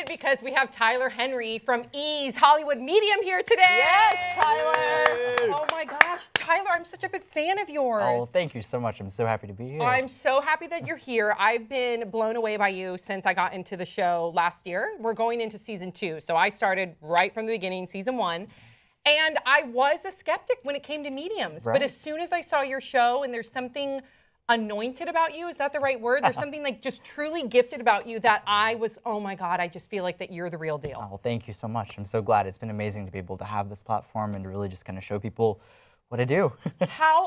excited because we have Tyler Henry from E's Hollywood Medium here today. Yes, Tyler. Oh my gosh, Tyler, I'm such a big fan of yours. Oh, thank you so much. I'm so happy to be here. I'm so happy that you're here. I've been blown away by you since I got into the show last year. We're going into season 2, so I started right from the beginning, season 1. And I was a skeptic when it came to mediums. Right. But as soon as I saw your show and there's something anointed about you, is that the right word? There's something like just truly gifted about you that I was, oh my God, I just feel like that you're the real deal. Oh, well, thank you so much. I'm so glad. It's been amazing to be able to have this platform and to really just kind of show people what I do.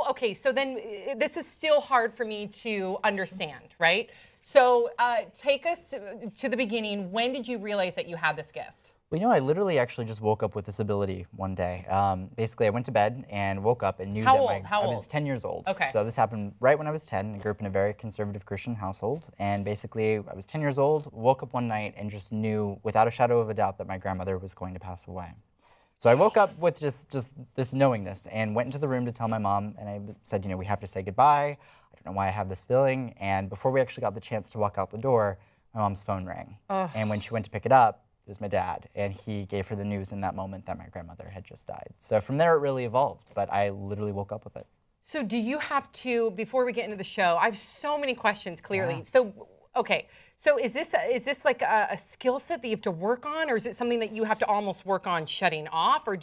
Okay, so then this is still hard for me to understand, right? So take us to the beginning. When did you realize that you had this gift? Well, you know, I literally actually just woke up with this ability one day. Basically, I went to bed and woke up and knew How that old? I was 10 years old. Okay. So this happened right when I was 10. I grew up in a very conservative Christian household. And basically, I was 10 years old, woke up one night and just knew without a shadow of a doubt that my grandmother was going to pass away. So I woke up with just this knowingness and went into the room to tell my mom. And I said, you know, we have to say goodbye. I don't know why I have this feeling. And before we actually got the chance to walk out the door, my mom's phone rang. And when she went to pick it up, it was my dad, and he gave her the news in that moment that my grandmother had just died. So from there, it really evolved, but I literally woke up with it. So do you have to, before we get into the show, I have so many questions, clearly. Yeah. So, okay, so is this like a skill set that you have to work on, or is it something that you have to almost work on shutting off, or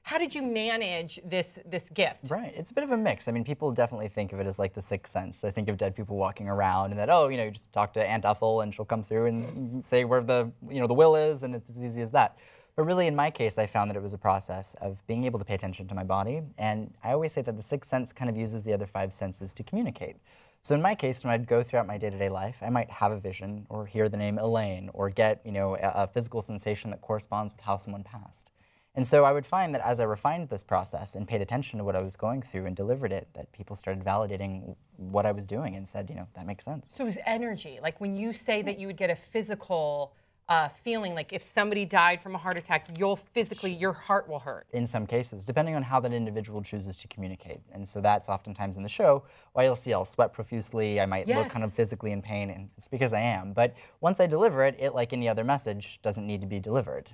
how did you manage this gift? Right, it's a bit of a mix. I mean, people definitely think of it as like the sixth sense. They think of dead people walking around and that, oh, you know, you just talk to Aunt Ethel and she'll come through and say where the will is, and it's as easy as that. But really, in my case, I found that it was a process of being able to pay attention to my body. And I always say that the sixth sense kind of uses the other 5 senses to communicate. So in my case, when I'd go throughout my day-to-day life, I might have a vision or hear the name Elaine or get, you know, a physical sensation that corresponds with how someone passed. And so I would find that as I refined this process and paid attention to what I was going through and delivered it, that people started validating what I was doing and said, you know, that makes sense. So it was energy. Like when you say that you would get a physical feeling, like if somebody died from a heart attack, your heart will hurt. In some cases, depending on how that individual chooses to communicate. And so that's oftentimes in the show why you'll see I'll sweat profusely, I might look kind of physically in pain, and it's because I am. But once I deliver it, like any other message, doesn't need to be delivered.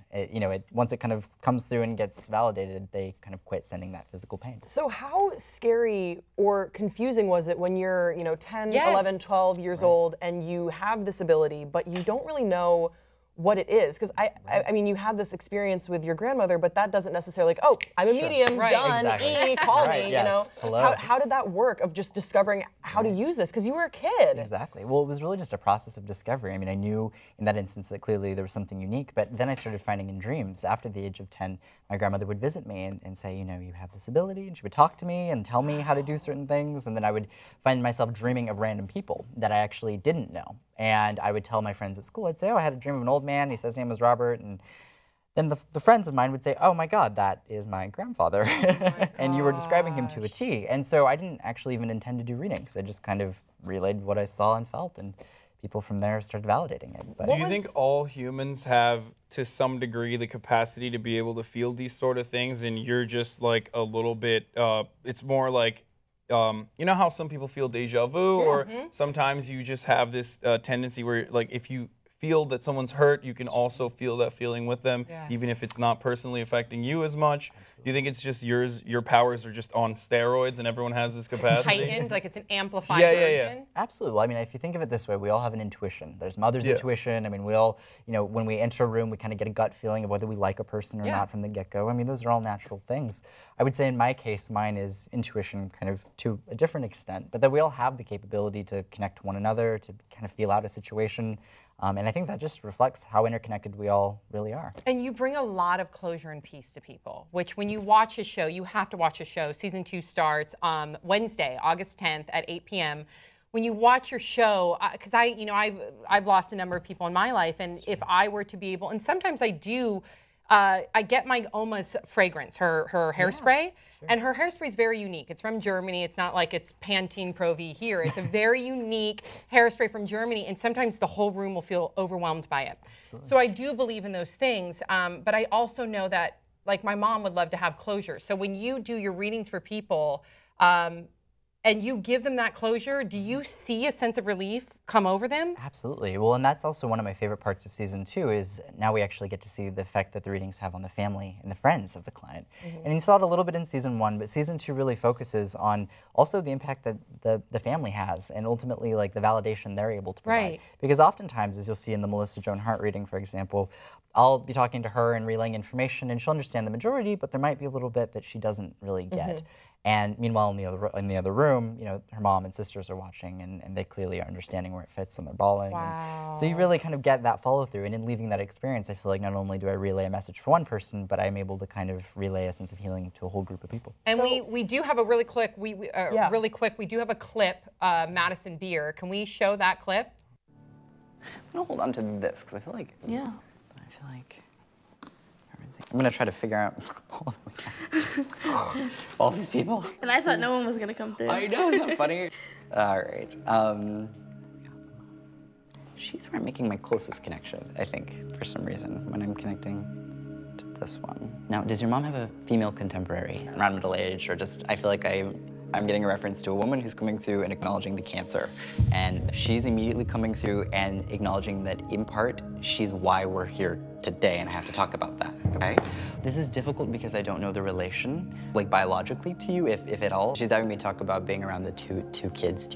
Once it kind of comes through and gets validated, they kind of quit sending that physical pain. So how scary or confusing was it when you're, 10, 11, 12 years old and you have this ability, but you don't really know what it is? Because I mean, you had this experience with your grandmother, but that doesn't necessarily like, oh, I'm a medium, done, exactly. call me, Hello. How did that work of just discovering how to use this? Because you were a kid. Exactly. Well, it was really just a process of discovery. I mean, I knew in that instance that clearly there was something unique, but then I started finding in dreams. After the age of 10, my grandmother would visit me and say, you know, you have this ability, and she would talk to me and tell me how to do certain things, and then I would find myself dreaming of random people that I actually didn't know. And I would tell my friends at school, I'd say, oh, I had a dream of an old man, he says his name was Robert, and then the friends of mine would say, oh my God, that is my grandfather. And you were describing him to a T. And so I didn't actually even intend to do readings. I just kind of relayed what I saw and felt, and people from there started validating it. But do you think all humans have, to some degree, the capacity to be able to feel these sort of things, and you're just like a little bit, it's more like, you know how some people feel deja vu, or sometimes you just have this tendency where, like, if you feel that someone's hurt, you can also feel that feeling with them, even if it's not personally affecting you as much. Absolutely. Do you think it's just your powers are just on steroids and everyone has this capacity? Heightened, like it's an amplified version? Yeah. Absolutely. Well, I mean, if you think of it this way, we all have an intuition. There's mother's intuition. I mean, we all, when we enter a room, we kind of get a gut feeling of whether we like a person or not from the get-go. I mean, those are all natural things. I would say in my case, mine is intuition kind of to a different extent, but that we all have the capability to connect to one another, to kind of feel out a situation. And I think that just reflects how interconnected we all really are. And you bring a lot of closure and peace to people, which when you watch his show, you have to watch his show. Season 2 starts Wednesday, August 10th at 8 p.m. When you watch your show, because I've lost a number of people in my life, and if I were to be able, and sometimes I do, I get my Oma's fragrance, her hairspray, and her hairspray is very unique. It's from Germany. It's not like it's Pantene Pro V here. It's a very unique hairspray from Germany, and sometimes the whole room will feel overwhelmed by it. Absolutely. So I do believe in those things, but I also know that, like, my mom would love to have closure. So when you do your readings for people, and you give them that closure, do you see a sense of relief come over them? Absolutely. Well, and that's also one of my favorite parts of season 2 is now we actually get to see the effect that the readings have on the family and the friends of the client. And you saw it a little bit in season 1, but season 2 really focuses on also the impact that the family has and ultimately like the validation they're able to provide. Right. Because oftentimes, as you'll see in the Melissa Joan Hart reading, for example, I'll be talking to her and relaying information and she'll understand the majority, but there might be a little bit that she doesn't really get. And meanwhile, in the other room, you know, her mom and sisters are watching, and they clearly are understanding where it fits, and they're bawling. Wow. And so you really kind of get that follow through. And in leaving that experience, I feel like not only do I relay a message for one person, but I'm able to kind of relay a sense of healing to a whole group of people. And so, we do have a really quick, really quick, we do have a clip, Madison Beer. Can we show that clip? I'm gonna hold on to this because I feel like. Yeah. I feel like. I'm gonna try to figure out all these people. And I thought no one was gonna come through. I know, isn't that funny? All right. She's where I'm making my closest connection, I think, for some reason, when I'm connecting to this one. Now, does your mom have a female contemporary around middle age, or just, I feel like I'm getting a reference to a woman who's coming through and acknowledging the cancer. And she's immediately coming through and acknowledging that, in part, she's why we're here today, and I have to talk about that, okay? This is difficult because I don't know the relation, like biologically to you, if at all. She's having me talk about being around the two kids.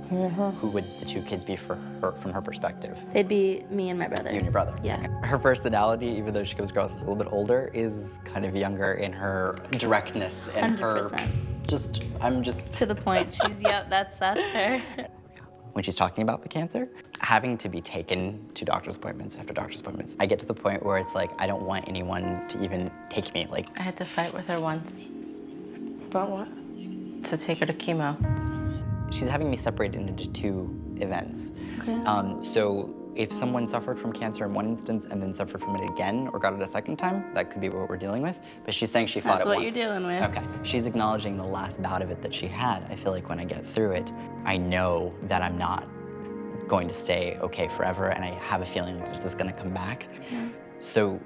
Who would the 2 kids be for her, from her perspective? They'd be me and my brother. You and your brother? Yeah. Her personality, even though she comes across a little bit older, is kind of younger in her directness and 100%. I'm just... To the point. Yep, that's her. When she's talking about the cancer, having to be taken to doctor's appointments after doctor's appointments, I get to the point where it's like, I don't want anyone to even take me. Like, I had to fight with her once About what? to take her to chemo. she's having me separate into 2 events. Okay. So if someone suffered from cancer in one instance and then suffered from it again or got it a second time, that could be what we're dealing with. But she's saying she fought it once. That's what you're dealing with. Okay. She's acknowledging the last bout of it that she had. I feel like when I get through it, I know that I'm not going to stay okay forever, and I have a feeling that this is going to come back. Yeah. So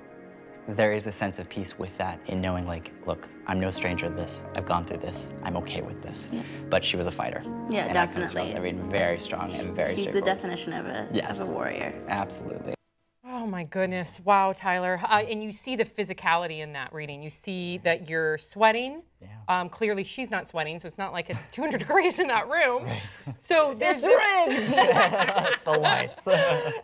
there is a sense of peace with that in knowing, like, look, I'm no stranger to this. I've gone through this. I'm okay with this. Yeah. But she was a fighter. Yeah, and definitely. I mean, very strong and very She's the straightforward. definition of a warrior. Absolutely. Oh my goodness. Wow, Tyler. And you see the physicality in that reading. You see that you're sweating. Yeah. Clearly she's not sweating, so it's not like it's 200 degrees in that room. Right. So there's The lights.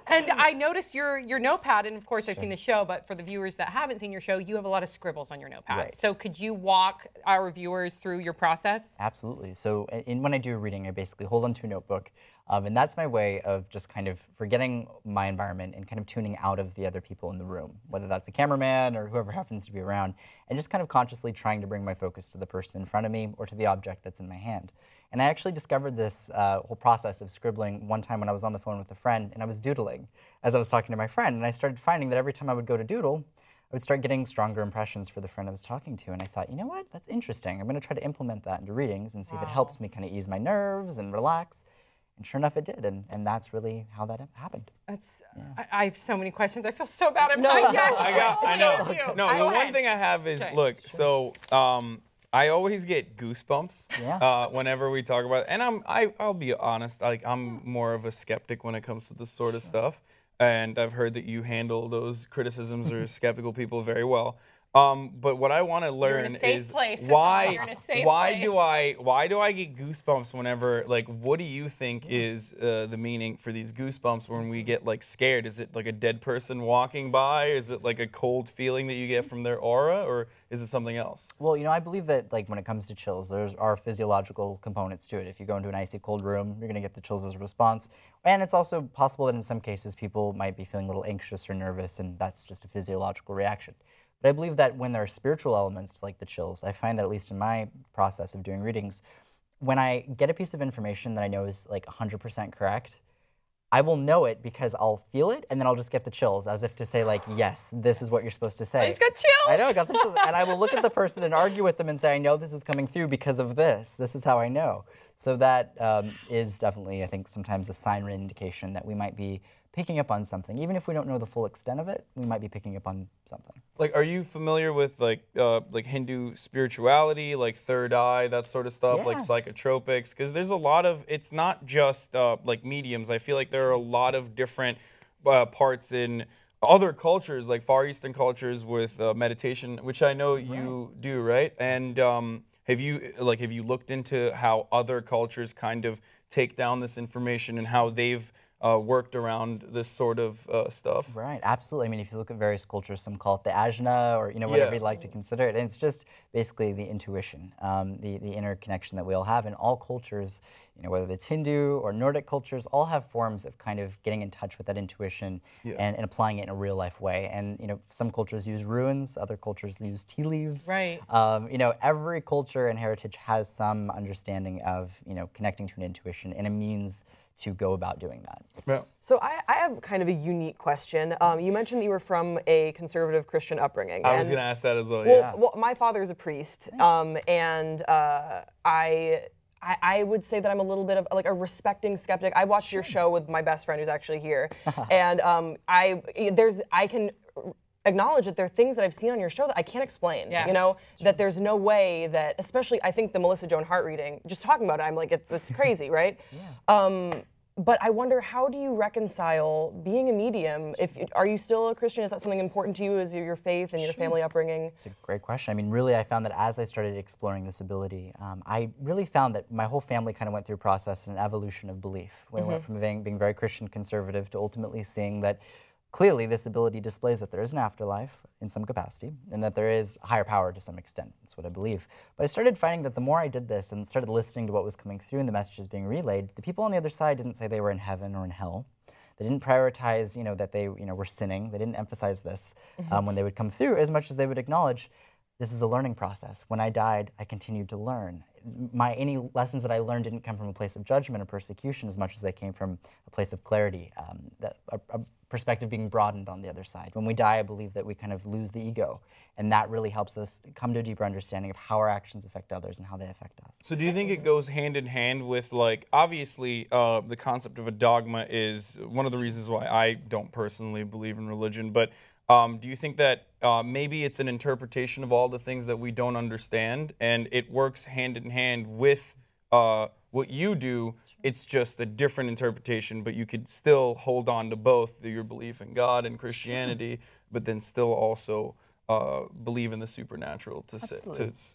And I noticed your notepad, and of course I've seen the show, but for the viewers that haven't seen your show, you have a lot of scribbles on your notepad. Right. So could you walk our viewers through your process? Absolutely. So when I do a reading, I basically hold onto a notebook, and that's my way of just kind of forgetting my environment and kind of tuning out of the other people in the room, whether that's a cameraman or whoever happens to be around, and just kind of consciously trying to bring my focus to the person in front of me or to the object that's in my hand. And I actually discovered this whole process of scribbling one time when I was on the phone with a friend, and I was doodling as I was talking to my friend, and I started finding that every time I would go to doodle, I would start getting stronger impressions for the friend I was talking to, and I thought, you know what, that's interesting. I'm going to try to implement that into readings and see if it helps me kind of ease my nerves and relax. And sure enough, it did, and that's really how that happened. That's. I have so many questions. I feel so bad. I know. No, the one thing I have is, Okay. look, so I always get goosebumps whenever we talk about it. And I'll be honest, like, I'm more of a skeptic when it comes to this sort of stuff. And I've heard that you handle those criticisms or skeptical people very well. But what I want to learn is why do I get goosebumps whenever, like, what do you think is the meaning for these goosebumps when we get, like, scared? Is it like a dead person walking by? Is it like a cold feeling that you get from their aura, or is it something else? Well, you know, I believe that, like, when it comes to chills, there are physiological components to it. If you go into an icy cold room, you're going to get the chills as a response. And it's also possible that in some cases people might be feeling a little anxious or nervous, and that's just a physiological reaction. But I believe that when there are spiritual elements like the chills, I find that at least in my process of doing readings, when I get a piece of information that I know is like 100% correct, I will know it because I'll feel it, and then I'll just get the chills, as if to say, like, yes, this is what you're supposed to say. I just got chills. I know, I got the chills. And I will look at the person and argue with them and say, I know this is coming through because of this. This is how I know. So that is definitely, I think, sometimes a sign or an indication that we might be picking up on something. Even if we don't know the full extent of it, we might be picking up on something. Like, are you familiar with like Hindu spirituality, like third eye, that sort of stuff, like psychotropics? Because there's a lot of, it's not just like mediums. I feel like there are a lot of different parts in other cultures, like Far Eastern cultures with meditation, which I know you do, right? And have you looked into how other cultures kind of take down this information and how they've worked around this sort of stuff? Right, absolutely. I mean, if you look at various cultures, some call it the ajna, or whatever you'd like to consider it. And it's just basically the intuition, the inner connection that we all have. And all cultures, whether it's Hindu or Nordic cultures, all have forms of kind of getting in touch with that intuition and applying it in a real life way. And some cultures use runes, other cultures use tea leaves. Right. Every culture and heritage has some understanding of connecting to an intuition and a means to go about doing that. Yeah. So I have kind of a unique question. You mentioned that you were from a conservative Christian upbringing. I was going to ask that as well. Well, my father is a priest, and I would say that I'm a little bit of like a respecting skeptic. I watched your show with my best friend who's actually here, and I can acknowledge that there are things that I've seen on your show that I can't explain. Yes. That there's no way that, especially I think the Melissa Joan Hart reading, just talking about it, I'm like, it's crazy, right? But I wonder, how do you reconcile being a medium? Are you still a Christian? Is that something important to you as your faith and your family upbringing? It's a great question. I mean, really, I found that as I started exploring this ability, I really found that my whole family kind of went through a process and an evolution of belief. We went from being very Christian conservative to ultimately seeing that clearly this ability displays that there is an afterlife in some capacity and that there is higher power to some extent. That's what I believe. But I started finding that the more I did this and started listening to what was coming through and the messages being relayed, the people on the other side didn't say they were in heaven or in hell. They didn't prioritize, that they, were sinning. They didn't emphasize this when they would come through, as much as they would acknowledge this is a learning process. When I died, I continued to learn. Any lessons that I learned didn't come from a place of judgment or persecution as much as they came from a place of clarity, a perspective being broadened on the other side. When we die, I believe that we kind of lose the ego, and that really helps us come to a deeper understanding of how our actions affect others and how they affect us. So do you think it goes hand in hand with, like, obviously the concept of a dogma is one of the reasons why I don't personally believe in religion, but do you think that maybe it's an interpretation of all the things that we don't understand, and it works hand in hand with what you do? It's just a different interpretation, but you could still hold on to both your belief in God and Christianity, but then still also believe in the supernatural to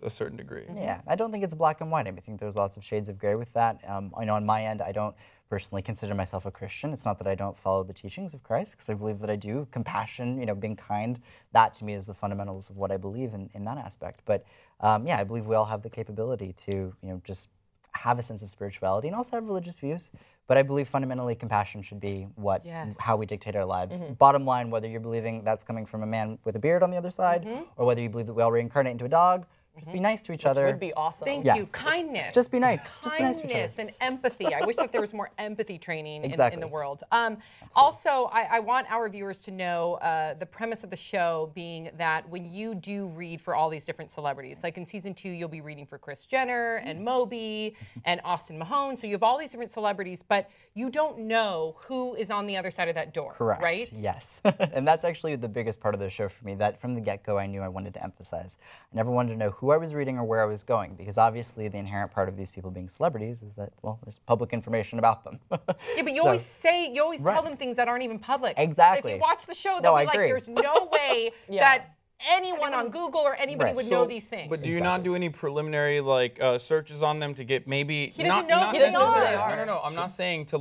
a certain degree. Yeah, I don't think it's black and white. I think there's lots of shades of gray with that. I know on my end, I don't personally consider myself a Christian. It's not that I don't follow the teachings of Christ, because I believe that I do. Compassion, being kind, that to me is the fundamentals of what I believe in that aspect. But yeah, I believe we all have the capability to, just have a sense of spirituality and also have religious views. But I believe fundamentally compassion should be how we dictate our lives. Bottom line, whether you're believing that's coming from a man with a beard on the other side, or whether you believe that we all reincarnate into a dog, just be nice to each other. Which would be awesome. Thank you. Kindness. Just be nice. Kindness just be nice to each other. and empathy. I wish that there was more empathy training in the world. Also, I want our viewers to know the premise of the show being that when you do read for all these different celebrities, like in season 2, you'll be reading for Kris Jenner and Moby and Austin Mahone. So you have all these different celebrities, but you don't know who is on the other side of that door. Correct. Right? Yes. And that's actually the biggest part of the show for me. That from the get-go, I knew I wanted to emphasize. I never wanted to know who I was reading or where I was going, because obviously the inherent part of these people being celebrities is that, well, there's public information about them. Yeah, but you always tell them things that aren't even public. Exactly. If you watch the show, they'll be like, there's no way that anyone on Google or anybody would know these things. But do you not do any preliminary searches on them to get maybe? He doesn't know who they are. No. I'm not saying to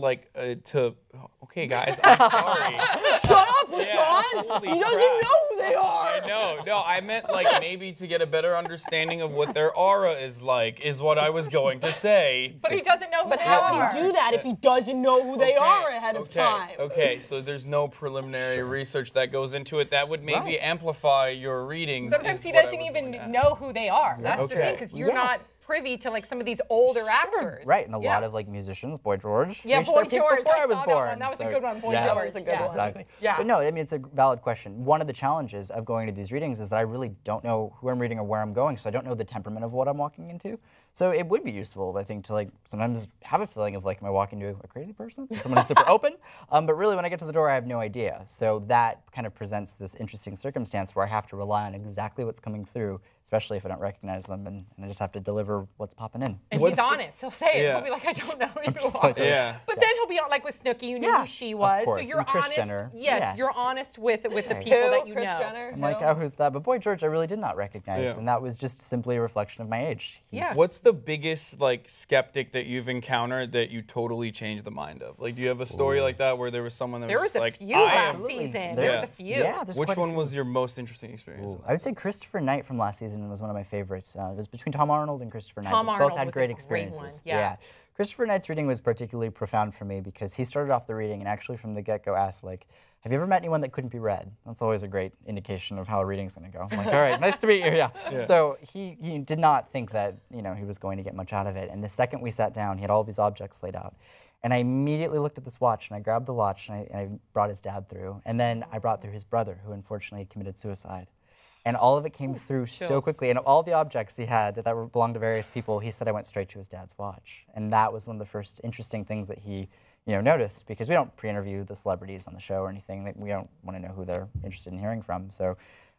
Okay, guys, I'm sorry. Shut up, Hasan! He doesn't know who they are. I know. No, I meant maybe to get a better understanding of what their aura is like, is what I was going to say. But he doesn't know who they are. But how would he do that if he doesn't know who they are ahead of time? Okay, so there's no preliminary research that goes into it. That would maybe amplify your readings. Sometimes he doesn't even know who they are. That's the thing, because you're not privy to some of these older actors. Right, and a lot of musicians, Boy George. Yeah, Boy George. Before I was born. That was a good one, Boy George. That was a good one. Exactly. Yeah. But no, I mean, it's a valid question. One of the challenges of going to these readings is that I really don't know who I'm reading or where I'm going, so I don't know the temperament of what I'm walking into. So it would be useful, I think, to like sometimes have a feeling of like, am I walking to a crazy person? Someone who's super open? But really, when I get to the door, I have no idea. So that kind of presents this interesting circumstance where I have to rely on exactly what's coming through, especially if I don't recognize them, and I just have to deliver what's popping in. And he's honest. He'll say it. Yeah. He'll be like, I don't know who you are. Yeah. But then he'll be like with Snooki, you knew who she was. course. So you're And Kris honest. Jenner. Yes, you're honest with the people that you Kris know. Jenner? I'm like, oh, who's that? But Boy George, I really did not recognize, Yeah. and that was just simply a reflection of my age. Yeah. What's the biggest like skeptic that you've encountered that you totally changed the mind of? Like, do you have a story like that where there was someone that There was a like, few I last am- season. There's- There was a few. Yeah, there's Which quite a one few. was your most interesting experience? I would say Christopher Knight from last season was one of my favorites. It was between Tom Arnold and Christopher Knight. Tom Both Arnold had was a great great experiences. one, yeah. Christopher Knight's reading was particularly profound for me because he started off the reading and actually from the get-go asked, like, have you ever met anyone that couldn't be read? That's always a great indication of how a reading's going to go. I'm like, all right, nice to meet you, yeah. So he did not think that he was going to get much out of it. And the second we sat down, he had all these objects laid out. And I immediately looked at this watch, and I grabbed the watch, and I brought his dad through. And then I brought through his brother, who unfortunately had committed suicide. And all of it came through so quickly. And of all the objects he had that belonged to various people, he said I went straight to his dad's watch. And that was one of the first interesting things that he noticed, because we don't pre-interview the celebrities on the show or anything. That we don't want to know who they're interested in hearing from. So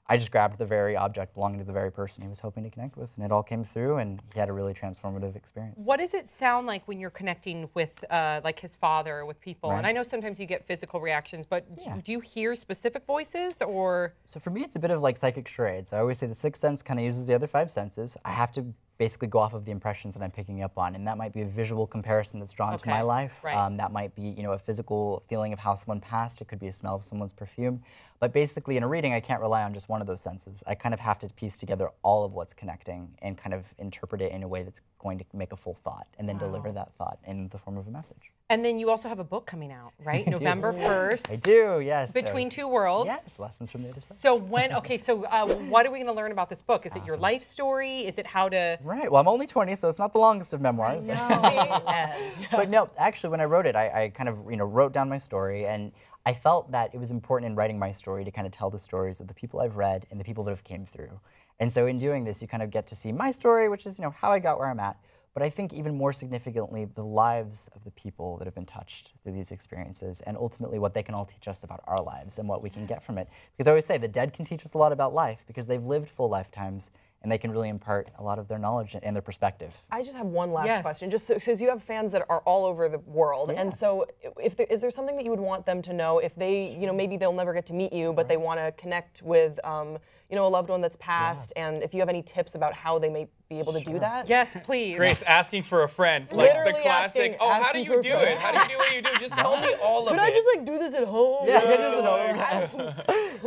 I just grabbed the very object belonging to the very person he was hoping to connect with, and it all came through, and he had a really transformative experience. What does it sound like when you're connecting with like his father or with people? Right. And I know sometimes you get physical reactions, but do you hear specific voices or? So for me, it's a bit of like psychic charades. I always say the sixth sense kind of uses the other five senses. I have to basically go off of the impressions that I'm picking up on, and that might be a visual comparison that's drawn to my life. Right. That might be a physical feeling of how someone passed. It could be a smell of someone's perfume. But basically, in a reading, I can't rely on just one of those senses. I kind of have to piece together all of what's connecting and kind of interpret it in a way that's going to make a full thought, and then deliver that thought in the form of a message. And then you also have a book coming out, right? November 1st. I do, yes. Between Two Worlds. Yes, Lessons from the Other Side. So what are we going to learn about this book? Is it your life story? Is it how to? Right. Well, I'm only 20, so it's not the longest of memoirs. But no, actually, when I wrote it, I kind of wrote down my story, and I felt that it was important in writing my story to kind of tell the stories of the people I've read and the people that have came through. And so in doing this, you kind of get to see my story, which is how I got where I'm at. But I think even more significantly, the lives of the people that have been touched through these experiences, and ultimately what they can all teach us about our lives and what we can get from it. Because I always say the dead can teach us a lot about life because they've lived full lifetimes, and they can really impart a lot of their knowledge and their perspective. I just have one last question, just because you have fans that are all over the world, and so is there something that you would want them to know if they, maybe they'll never get to meet you, but they want to connect with, a loved one that's passed, and if you have any tips about how they may be able to do that? Yes, please. Grace asking for a friend, like Literally the classic. asking- how do asking you for a do friend. it? How do you do what you do? Just tell me all of Could it. I just do this at home?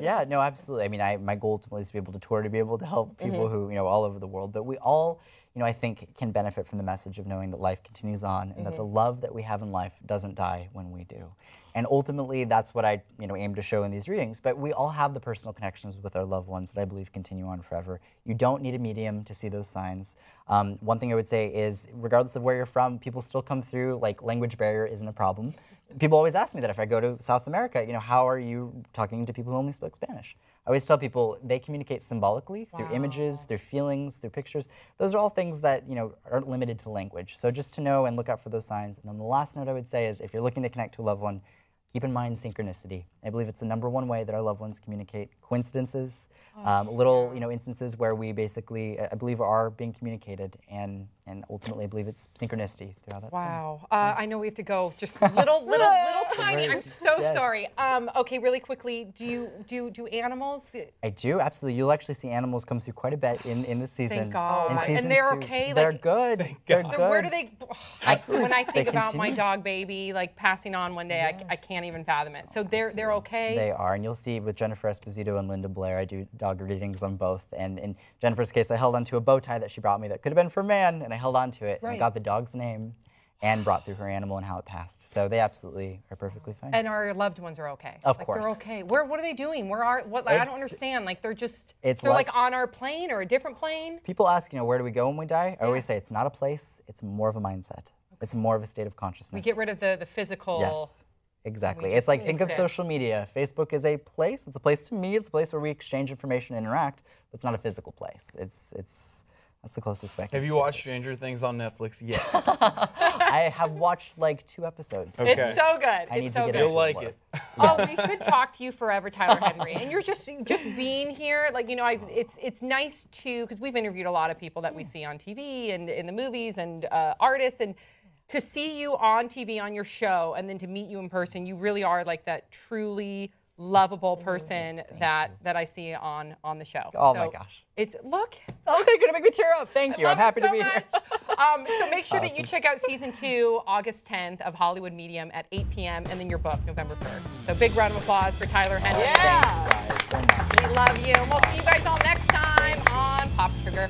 Yeah, no, absolutely. I mean, my goal ultimately is to be able to tour, to be able to help people who, all over the world. But we all, I think, can benefit from the message of knowing that life continues on and that the love that we have in life doesn't die when we do. And ultimately, that's what I, aim to show in these readings. But we all have the personal connections with our loved ones that I believe continue on forever. You don't need a medium to see those signs. One thing I would say is, regardless of where you're from, people still come through. Like, language barrier isn't a problem. People always ask me that if I go to South America, how are you talking to people who only spoke Spanish? I always tell people they communicate symbolically through images, through feelings, through pictures. Those are all things that aren't limited to language. So just to know and look out for those signs. And then the last note I would say is, if you're looking to connect to a loved one, keep in mind synchronicity. I believe it's the #1 way that our loved ones communicate. Coincidences, little instances where we basically, I believe, are being communicated, and ultimately I believe it's synchronicity through how that's done. Wow. I know we have to go. Just little tiny. I'm so sorry. Okay, really quickly. Do animals? I do, absolutely. You'll actually see animals come through quite a bit in this season. Thank God. In And season they're 2, okay? They're Like, good. They're good. Where do they? Absolutely. When I think They about my continue. dog baby like passing on one day, I can't even fathom it. So they're okay. They are, and you'll see with Jennifer Esposito and Linda Blair, I do dog readings on both. And in Jennifer's case, I held onto a bow tie that she brought me that could have been for a man, and I held onto it and I got the dog's name and brought through her animal and how it passed. So they absolutely are perfectly fine. And our loved ones are okay. Of like, course. They're okay. What are they doing? I don't understand. Like they're It's like less- on our plane or a different plane. People ask, where do we go when we die? I always say it's not a place, it's more of a mindset. It's more of a state of consciousness. We get rid of the physical. Yes, exactly. we It's like, just think of exist. social media. Facebook is a place. It's a place to meet. It's a place where we exchange information and interact, but it's not a physical place. It's That's the closest way I can Have you describe watched Stranger Things on Netflix yet? I have watched like 2 episodes. Okay. It's so good. I need It's to so get good. You'll into like more. it. Oh, we could talk to you forever, Tyler Henry. And you're just being here, like, you know, it's nice to, because we've interviewed a lot of people that we see on TV and in the movies and artists, and to see you on TV on your show and then to meet you in person, you really are like that truly lovable person that I see on the show. Oh my gosh. It's look. Oh, they're gonna make me tear up. Thank you. I'm happy to be here. So make sure that you check out season 2, August 10th of Hollywood Medium at 8 p.m. and then your book, November 1st. So big round of applause for Tyler Henry. Thank you guys so much. We love you. And we'll see you guys all next time on Pop Sugar.